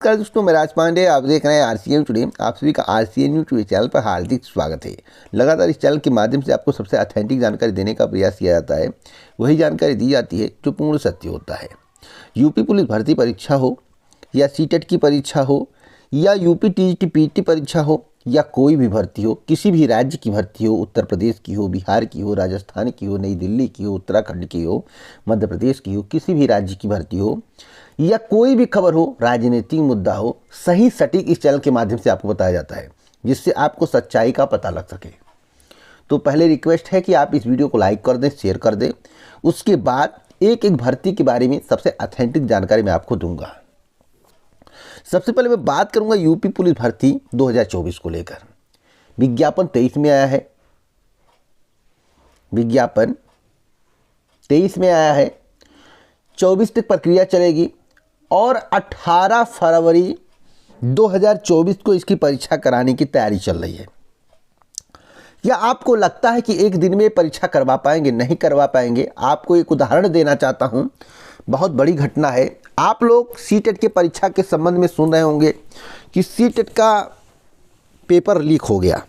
नमस्कार दोस्तों, मैं राज पांडे। आप देख रहे हैं आरसीएन टुडे। आप सभी का आरसीएन टुडे चैनल पर हार्दिक स्वागत है। लगातार इस चैनल के माध्यम से आपको सबसे ऑथेंटिक जानकारी देने का प्रयास किया जाता है। वही जानकारी दी जाती है जो पूर्ण सत्य होता है। यूपी पुलिस भर्ती परीक्षा हो या सीटेट की परीक्षा हो या यूपी टीजीटी पीटी परीक्षा हो या कोई भी भर्ती हो, किसी भी राज्य की भर्ती हो, उत्तर प्रदेश की हो, बिहार की हो, राजस्थान की हो, नई दिल्ली की हो, उत्तराखंड की हो, मध्य प्रदेश की हो, किसी भी राज्य की भर्ती हो या कोई भी खबर हो, राजनीतिक मुद्दा हो, सही सटीक इस चैनल के माध्यम से आपको बताया जाता है, जिससे आपको सच्चाई का पता लग सके। तो पहले रिक्वेस्ट है कि आप इस वीडियो को लाइक कर दें, शेयर कर दें। उसके बाद एक एक भर्ती के बारे में सबसे ऑथेंटिक जानकारी मैं आपको दूंगा। सबसे पहले मैं बात करूंगा यूपी पुलिस भर्ती 2024 को लेकर। विज्ञापन 23 में आया है। विज्ञापन 23 में आया है। 24 तक प्रक्रिया चलेगी और 18 फरवरी 2024 को इसकी परीक्षा कराने की तैयारी चल रही है। या आपको लगता है कि एक दिन में परीक्षा करवा पाएंगे? नहीं करवा पाएंगे। आपको एक उदाहरण देना चाहता हूं। बहुत बड़ी घटना है। आप लोग सीटेट के परीक्षा के संबंध में सुन रहे होंगे कि सीटेट का पेपर लीक हो गया,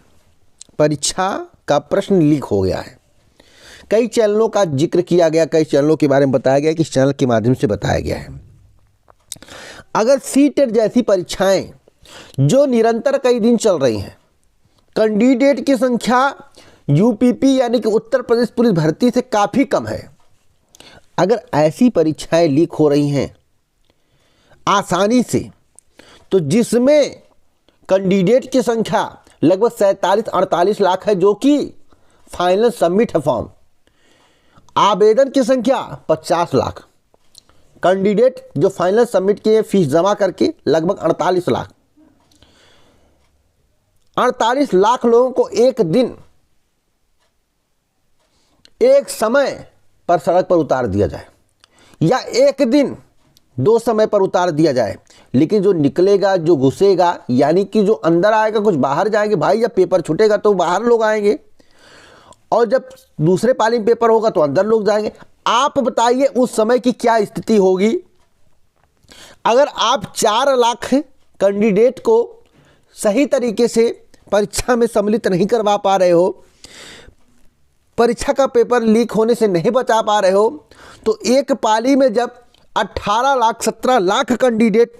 परीक्षा का प्रश्न लीक हो गया है। कई चैनलों का जिक्र किया गया, कई चैनलों के बारे में बताया गया कि इस चैनल के माध्यम से बताया गया है। अगर सीटेट जैसी परीक्षाएं जो निरंतर कई दिन चल रही हैं, कैंडिडेट की संख्या यूपीपी यानी कि उत्तर प्रदेश पुलिस भर्ती से काफ़ी कम है, अगर ऐसी परीक्षाएं लीक हो रही हैं आसानी से, तो जिसमें कैंडिडेट की संख्या लगभग 47-48 लाख है, जो कि फाइनल सबमिट है फॉर्म, आवेदन की संख्या 50 लाख, कैंडिडेट जो फाइनल सबमिट किए फीस जमा करके लगभग 48 लाख, 48 लाख लोगों को एक दिन एक समय पर सड़क पर उतार दिया जाए या एक दिन दो समय पर उतार दिया जाए, लेकिन जो निकलेगा, जो घुसेगा, यानी कि जो अंदर आएगा, कुछ बाहर जाएंगे। भाई जब पेपर छूटेगा तो बाहर लोग आएंगे और जब दूसरे पाली में पेपर होगा तो अंदर लोग जाएंगे। आप बताइए उस समय की क्या स्थिति होगी। अगर आप 4 लाख कैंडिडेट को सही तरीके से परीक्षा में सम्मिलित नहीं करवा पा रहे हो, परीक्षा का पेपर लीक होने से नहीं बचा पा रहे हो, तो एक पाली में जब 18 लाख 17 लाख कैंडिडेट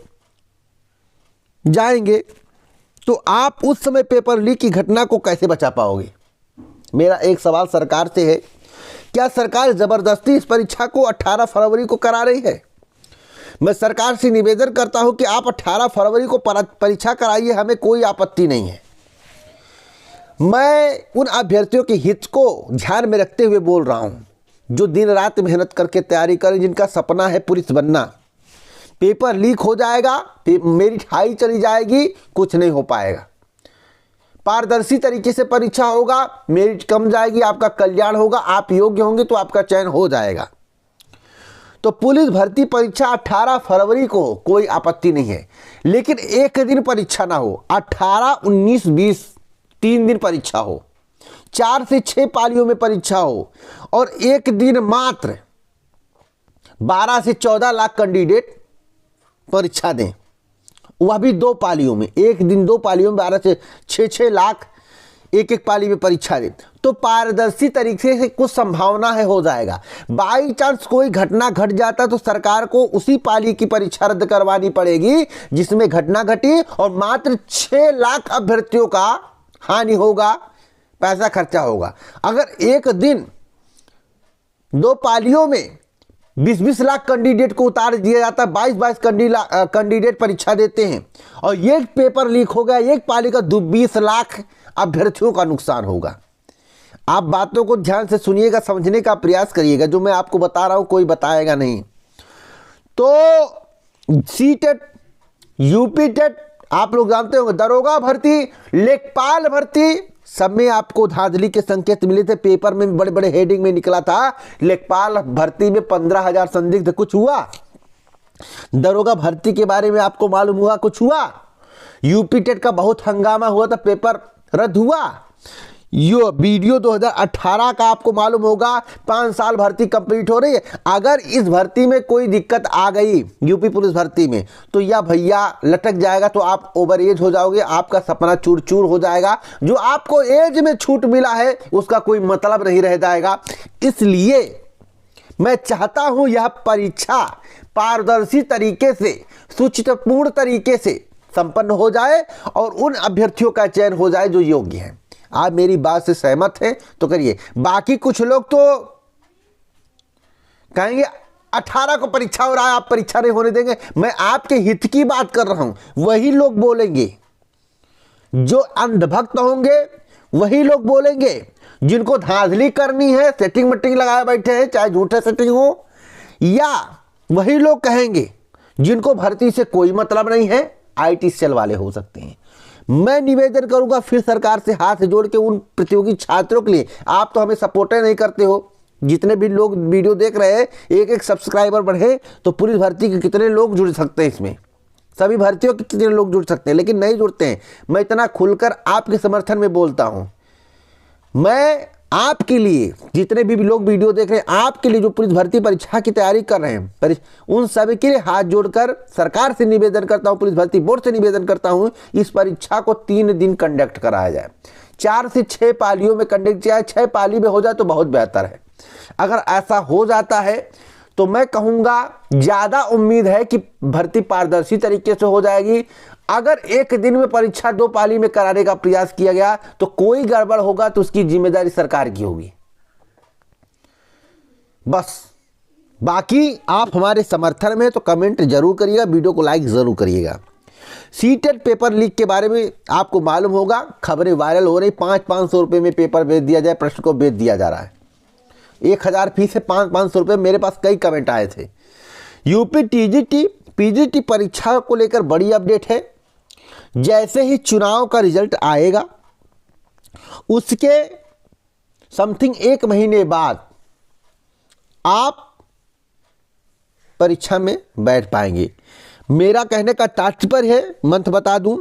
जाएंगे तो आप उस समय पेपर लीक की घटना को कैसे बचा पाओगे? मेरा एक सवाल सरकार से है, क्या सरकार ज़बरदस्ती इस परीक्षा को 18 फरवरी को करा रही है? मैं सरकार से निवेदन करता हूं कि आप 18 फरवरी को परीक्षा कराइए, हमें कोई आपत्ति नहीं है। मैं उन अभ्यर्थियों के हित को ध्यान में रखते हुए बोल रहा हूं जो दिन रात मेहनत करके तैयारी करें, जिनका सपना है पुलिस बनना। पेपर लीक हो जाएगा, मेरिट हाई चली जाएगी, कुछ नहीं हो पाएगा। पारदर्शी तरीके से परीक्षा होगा, मेरिट कम जाएगी, आपका कल्याण होगा, आप योग्य होंगे तो आपका चयन हो जाएगा। तो पुलिस भर्ती परीक्षा 18 फरवरी को कोई आपत्ति नहीं है, लेकिन एक दिन परीक्षा ना हो, 18, 19, 20 3 दिन परीक्षा हो, 4 से 6 पालियों में परीक्षा हो और एक दिन मात्र 12 से 14 लाख कैंडिडेट परीक्षा दें, वह भी 2 पालियों में। एक दिन 2 पालियों में 12 से 6 लाख एक पाली में परीक्षा दें, तो पारदर्शी तरीके से कुछ संभावना है हो जाएगा। बाई चांस कोई घटना घट जाता तो सरकार को उसी पाली की परीक्षा रद्द करवानी पड़ेगी जिसमें घटना घटी और मात्र 6 लाख अभ्यर्थियों का हानि होगा, पैसा खर्चा होगा। अगर एक दिन 2 पालियों में 20-20 लाख कैंडिडेट को उतार दिया जाता, 22-22 कैंडिडेट परीक्षा देते हैं और ये पेपर लीक हो गया, एक पाली का 20 लाख अभ्यर्थियों का नुकसान होगा। आप बातों को ध्यान से सुनिएगा, समझने का प्रयास करिएगा। जो मैं आपको बता रहा हूं कोई बताएगा नहीं। तो सीटेट, यूपी टेट आप लोग जानते होंगे, दरोगा भर्ती, लेखपाल भर्ती, सब में आपको धांधली के संकेत मिले थे। पेपर में बड़े बड़े हेडिंग में निकला था, लेखपाल भर्ती में 15,000 संदिग्ध, कुछ हुआ? दरोगा भर्ती के बारे में आपको मालूम हुआ, कुछ हुआ? यूपी टेट का बहुत हंगामा हुआ था, पेपर रद्द हुआ। यो वीडियो 2018 का आपको मालूम होगा। 5 साल भर्ती कंप्लीट हो रही है। अगर इस भर्ती में कोई दिक्कत आ गई यूपी पुलिस भर्ती में तो या भैया लटक जाएगा, तो आप ओवर एज हो जाओगे, आपका सपना चूर चूर हो जाएगा। जो आपको एज में छूट मिला है उसका कोई मतलब नहीं रह जाएगा। इसलिए मैं चाहता हूं यह परीक्षा पारदर्शी तरीके से, सुचितापूर्ण तरीके से संपन्न हो जाए और उन अभ्यर्थियों का चयन हो जाए जो योग्य हैं। आप मेरी बात से सहमत हैं तो करिए। बाकी कुछ लोग तो कहेंगे 18 को परीक्षा हो रहा है, आप परीक्षा नहीं होने देंगे। मैं आपके हित की बात कर रहा हूं। वही लोग बोलेंगे जो अंधभक्त होंगे, वही लोग बोलेंगे जिनको धांधली करनी है, सेटिंग मटिंग लगाए बैठे हैं, चाहे झूठे सेटिंग हो, या वही लोग कहेंगे जिनको भर्ती से कोई मतलब नहीं है, आईटी सेल वाले हो सकते हैं। मैं निवेदन करूंगा फिर सरकार से हाथ जोड़ के उन प्रतियोगी छात्रों के लिए, आप तो हमें सपोर्ट नहीं करते हो। जितने भी लोग वीडियो देख रहे हैं, एक एक सब्सक्राइबर बढ़े तो पुलिस भर्ती के कितने लोग जुड़ सकते हैं, इसमें सभी भर्तियों के कितने लोग जुड़ सकते हैं, लेकिन नहीं जुड़ते हैं। मैं इतना खुलकर आपके समर्थन में बोलता हूं। मैं आपके लिए, जितने भी लोग वीडियो देख रहे हैं, आपके लिए जो पुलिस भर्ती परीक्षा की तैयारी कर रहे हैं, उन सभी के लिए हाथ जोड़कर सरकार से निवेदन करता हूं, पुलिस भर्ती बोर्ड से निवेदन करता हूं, इस परीक्षा को 3 दिन कंडक्ट कराया जाए। 4 से 6 पालियों में कंडक्ट किया, 6 पाली में हो जाए तो बहुत बेहतर है। अगर ऐसा हो जाता है तो मैं कहूंगा ज्यादा उम्मीद है कि भर्ती पारदर्शी तरीके से हो जाएगी। अगर एक दिन में परीक्षा 2 पाली में कराने का प्रयास किया गया तो कोई गड़बड़ होगा तो उसकी जिम्मेदारी सरकार की होगी। बस बाकी आप हमारे समर्थन में तो कमेंट जरूर करिएगा, वीडियो को लाइक जरूर करिएगा। सीटेट पेपर लीक के बारे में आपको मालूम होगा, खबरें वायरल हो रही। 500-500 रुपये में पेपर बेच दिया जाए, प्रश्न को बेच दिया जा रहा है। 1000 फीस से 500 रुपये। मेरे पास कई कमेंट आए थे। यूपी पीजीटी परीक्षा को लेकर बड़ी अपडेट है। जैसे ही चुनाव का रिजल्ट आएगा उसके समथिंग 1 महीने बाद आप परीक्षा में बैठ पाएंगे। मेरा कहने का तात्पर्य है, मंथ बता दूं,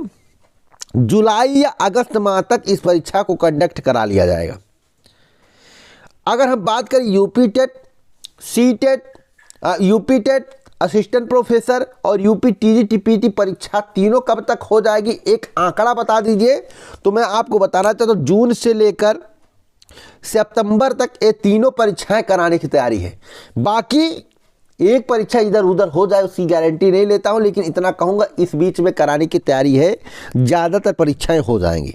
जुलाई या अगस्त माह तक इस परीक्षा को कंडक्ट करा लिया जाएगा। अगर हम बात करें UP TET, UP TET, assistant professor और यूपी टीजीटी परीक्षा तीनों कब तक हो जाएगी, एक आंकड़ा बता दीजिए। तो मैं आपको बताना चाहता हूँ, जून से लेकर सितंबर तक ये तीनों परीक्षाएं कराने की तैयारी है। बाकी एक परीक्षा इधर उधर हो जाए उसकी गारंटी नहीं लेता हूं, लेकिन इतना कहूंगा इस बीच में कराने की तैयारी है। ज़्यादातर परीक्षाएं हो जाएंगी।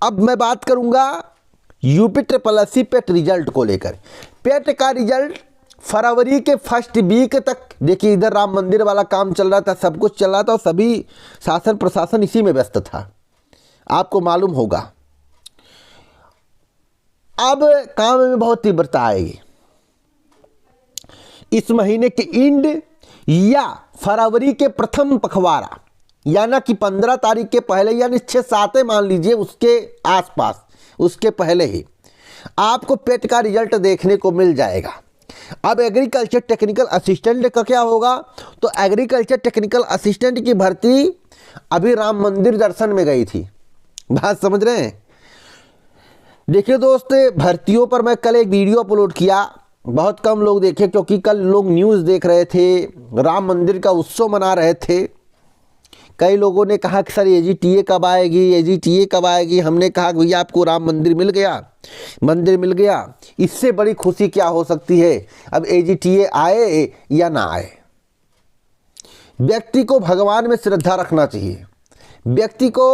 अब मैं बात करूंगा यूपी SSC पेट रिजल्ट को लेकर। पेट का रिजल्ट फरवरी के फर्स्ट वीक तक, देखिए इधर राम मंदिर वाला काम चल रहा था, सब कुछ चल रहा था और सभी शासन प्रशासन इसी में व्यस्त था, आपको मालूम होगा। अब काम में बहुत तीव्रता आएगी। इस महीने के एंड या फरवरी के प्रथम पखवाड़ा, यानी कि 15 तारीख के पहले, यानी 6-7 मान लीजिए, उसके आसपास, उसके पहले ही आपको पेट का रिजल्ट देखने को मिल जाएगा। अब एग्रीकल्चर टेक्निकल असिस्टेंट का क्या होगा, तो एग्रीकल्चर टेक्निकल असिस्टेंट की भर्ती अभी राम मंदिर दर्शन में गई थी। बात समझ रहे हैं? देखिए दोस्त, भर्तियों पर मैं कल एक वीडियो अपलोड किया, बहुत कम लोग देखे क्योंकि कल लोग न्यूज़ देख रहे थे, राम मंदिर का उत्सव मना रहे थे। कई लोगों ने कहा कि सर AGTA कब आएगी, AGTA कब आएगी। हमने कहा कि भैया आपको राम मंदिर मिल गया, मंदिर मिल गया, इससे बड़ी खुशी क्या हो सकती है। अब AGTA आए या ना आए, व्यक्ति को भगवान में श्रद्धा रखना चाहिए, व्यक्ति को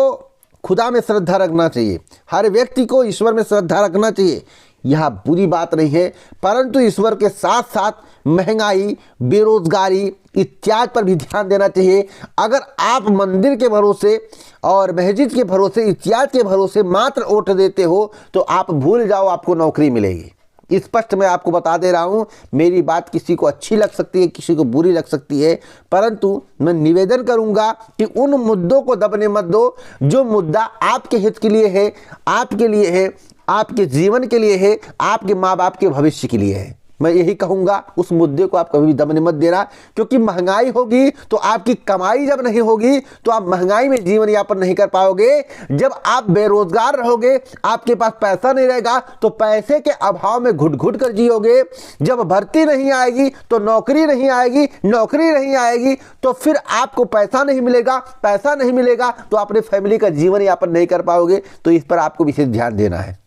खुदा में श्रद्धा रखना चाहिए, हर व्यक्ति को ईश्वर में श्रद्धा रखना चाहिए। यह बुरी बात नहीं है, परंतु ईश्वर के साथ साथ महंगाई, बेरोजगारी इत्यादि पर भी ध्यान देना चाहिए। अगर आप मंदिर के भरोसे और मस्जिद के भरोसे इत्यादि के भरोसे मात्र वोट देते हो तो आप भूल जाओ आपको नौकरी मिलेगी। स्पष्ट मैं आपको बता दे रहा हूं। मेरी बात किसी को अच्छी लग सकती है, किसी को बुरी लग सकती है, परंतु मैं निवेदन करूंगा कि उन मुद्दों को दबने मत दो जो मुद्दा आपके हित के लिए है, आपके लिए है, आपके जीवन के लिए है, आपके माँ बाप के भविष्य के लिए है। मैं यही कहूँगा, उस मुद्दे को आप कभी भी दबने मत देना, क्योंकि महंगाई होगी तो आपकी कमाई जब नहीं होगी तो आप महंगाई में जीवन यापन नहीं कर पाओगे। जब आप बेरोजगार रहोगे, आपके पास पैसा नहीं रहेगा, तो पैसे के अभाव में घुट घुट कर जियोगे। जब भर्ती नहीं आएगी तो नौकरी नहीं आएगी, नौकरी नहीं आएगी तो फिर आपको पैसा नहीं मिलेगा, पैसा नहीं मिलेगा तो अपने फैमिली का जीवन यापन नहीं कर पाओगे। तो इस पर आपको विशेष ध्यान देना है।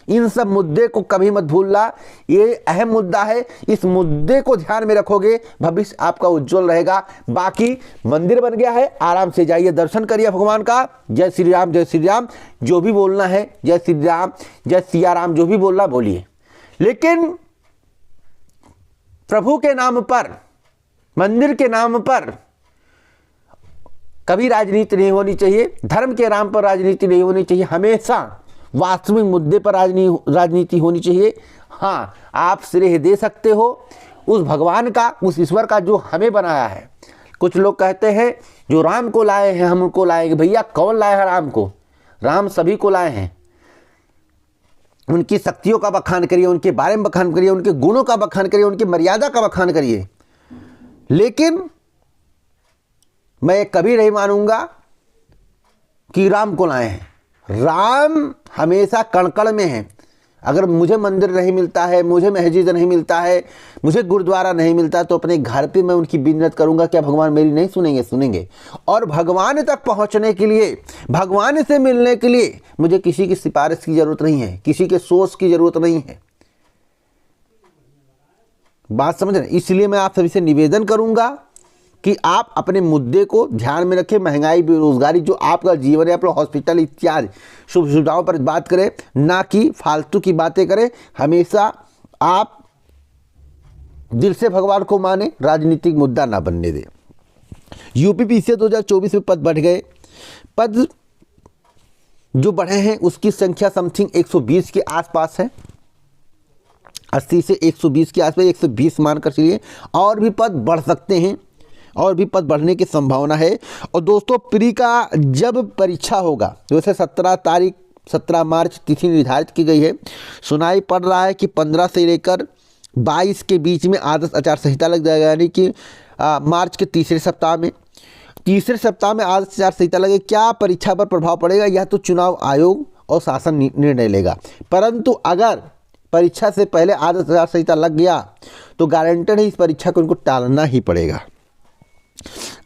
इन सब मुद्दे को कभी मत भूलना, ये अहम मुद्दा है। इस मुद्दे को ध्यान में रखोगे, भविष्य आपका उज्जवल रहेगा। बाकी मंदिर बन गया है, आराम से जाइए, दर्शन करिए भगवान का। जय श्री राम, जय श्री राम जो भी बोलना है, जय श्री राम, जय सिया राम जो भी बोलना बोलिए, लेकिन प्रभु के नाम पर, मंदिर के नाम पर कभी राजनीति नहीं होनी चाहिए। धर्म के नाम पर राजनीति नहीं होनी चाहिए। हमेशा वास्तविक मुद्दे पर राजनीति होनी चाहिए। हाँ, आप श्रेय दे सकते हो उस भगवान का, उस ईश्वर का जो हमें बनाया है। कुछ लोग कहते हैं जो राम को लाए हैं हम उनको लाएंगे। भैया कौन लाया है राम को? राम सभी को लाए हैं। उनकी शक्तियों का बखान करिए, उनके बारे में बखान करिए, उनके गुणों का बखान करिए, उनकी मर्यादा का बखान करिए, लेकिन मैं कभी नहीं मानूंगा कि राम को लाए हैं। राम हमेशा कण कण में है। अगर मुझे मंदिर नहीं मिलता है, मुझे मस्जिद नहीं मिलता है, मुझे गुरुद्वारा नहीं मिलता, तो अपने घर पे मैं उनकी बिन्नत करूंगा। क्या भगवान मेरी नहीं सुनेंगे? सुनेंगे। और भगवान तक पहुंचने के लिए, भगवान से मिलने के लिए मुझे किसी की सिफारिश की जरूरत नहीं है, किसी के सोच की जरूरत नहीं है। बात समझ रहे? इसलिए मैं आप सभी से निवेदन करूंगा कि आप अपने मुद्दे को ध्यान में रखें। महंगाई, बेरोजगारी, जो आपका जीवन है, अपना हॉस्पिटल इत्यादि शुभ सुविधाओं पर बात करें, ना कि फालतू की बातें करें। हमेशा आप दिल से भगवान को माने, राजनीतिक मुद्दा ना बनने दें। यूपीपीसीएल 2024 में पद बढ़ गए। पद जो बढ़े हैं उसकी संख्या समथिंग 120 के आसपास है, 80 से 120 के आसपास, 120 मानकर चलिए। और भी पद बढ़ सकते हैं, और भी पद बढ़ने की संभावना है। और दोस्तों, प्री का जब परीक्षा होगा, वैसे 17 मार्च तिथि निर्धारित की गई है। सुनाई पड़ रहा है कि 15 से लेकर 22 के बीच में आदर्श आचार संहिता लग जाएगा, यानी कि मार्च के तीसरे सप्ताह में आदर्श आचार संहिता लगे। क्या परीक्षा पर प्रभाव पड़ेगा, यह तो चुनाव आयोग और शासन निर्णय लेगा। परंतु अगर परीक्षा से पहले आदर्श आचार संहिता लग गया तो गारंटेड है इस परीक्षा को उनको टालना ही पड़ेगा।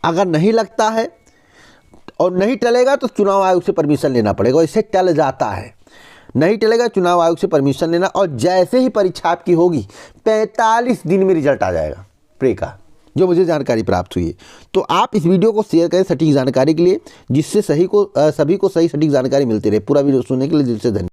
अगर नहीं लगता है और नहीं टलेगा तो चुनाव आयोग से परमिशन लेना पड़ेगा। इससे टल जाता है, नहीं टलेगा चुनाव आयोग से परमिशन लेना। और जैसे ही परीक्षा आपकी होगी 45 दिन में रिजल्ट आ जाएगा प्री का, जो मुझे जानकारी प्राप्त हुई है। तो आप इस वीडियो को शेयर करें सटीक जानकारी के लिए, जिससे सभी को सही सटीक जानकारी मिलती रहे। पूरा वीडियो सुनने के लिए दिल से धन्यवाद।